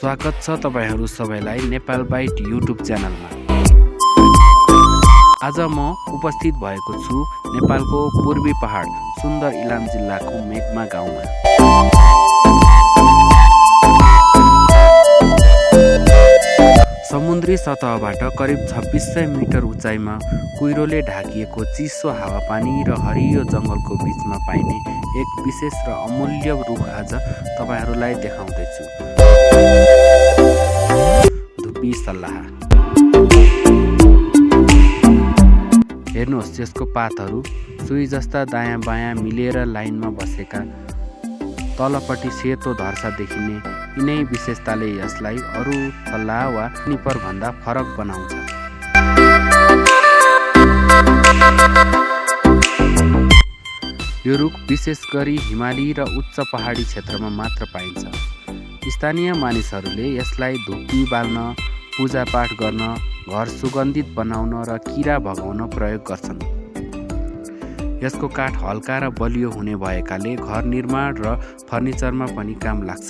स्वागत छ तपाईहरु सबैलाई नेपाल बाइट युट्युब च्यानलमा। आज म उपस्थित भएको छु नेपालको पूर्वी पहाड सुन्दर इलाम जिल्लाको मेघमा गाउँमा। समुद्री सतहबाट करिब 2600 मिटर उचाइमा कुहिरोले ढाकिएको चिसो हावापानी र हरियो जंगलको बीचमा पाइने एक विशेष र अमूल्य रुख आज तपाईहरुलाई देखाउँदैछु। धुपी सल्लाहा। हेर्नुहोस्, यसको पातहरू सुई जस्ता दायाँ बायाँ मिलेर लाइनमा बसेका। तलपट्टि सेतो धर्सा देखिने यिनै विशेषताले यसलाई अरू सल्लाह वा निपर भन्दा फरक बनाउँछ। यो रुख विशेष गरी हिमाली र उच्च पहाडी क्षेत्रमा मात्र पाइन्छ। स्थानीय मानिसहरूले यसलाई धुपी बाल्न, पूजापाठ गर्न, घर सुगन्धित बनाउन र किरा भगाउन प्रयोग गर्छन्। यसको काठ हल्का र बलियो हुने भएकाले घर निर्माण र फर्निचरमा पनि काम लाग्छ।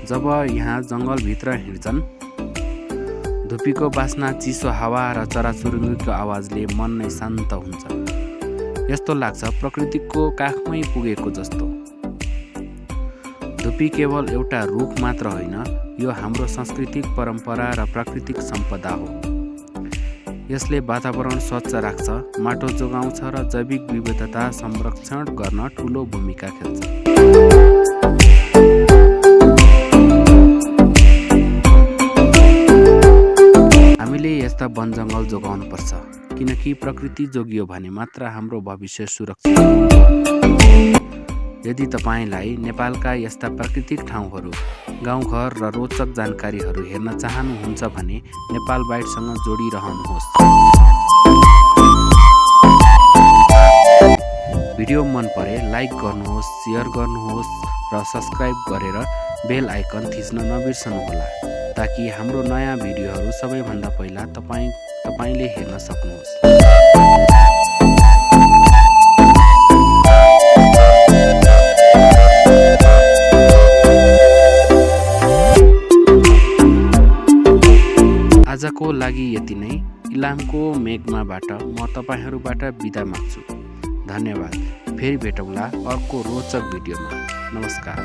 जब यहाँ जङ्गलभित्र हिँड्छन्, धुपीको बास्ना, चिसो हावा र चराचुरुङ्गीको आवाजले मन नै शान्त हुन्छ। यस्तो लाग्छ प्रकृतिको काखमै पुगेको जस्तो। धुपी केवल एउटा रुख मात्र होइन, यो हाम्रो सांस्कृतिक परम्परा र प्राकृतिक सम्पदा हो। यसले वातावरण स्वच्छ राख्छ, माटो जोगाउँछ र जैविक विविधता संरक्षण गर्न ठूलो भूमिका खेल्छ। हामीले यस्ता वन जङ्गल जोगाउनुपर्छ, किनकि प्रकृति जोगियो भने मात्र हाम्रो भविष्य सुरक्षित हुन्छ। यदि तपाईलाई नेपालका यस्ता प्राकृतिक ठाउँहरू, गाउँघर र रोचक जानकारीहरू हेर्न चाहनुहुन्छ भने नेपाल बाइटसँग जोडिरहनुहोस्। भिडियो मन परे लाइक गर्नुहोस्, शेयर गर्नुहोस् र सब्स्क्राइब गरेर बेल आइकन थिच्न नबिर्सनुहोला, ताकि हाम्रो नयाँ भिडियोहरू सबैभन्दा पहिला तपाईले हेर्न सक्नुहोस्। आजको लागि यति नै। इलामको मेघमाबाट म तपाईहरुबाट बिदा माग्छु। धन्यवाद। फेरि भेटौँला अर्को रोचक भिडियोमा। नमस्कार।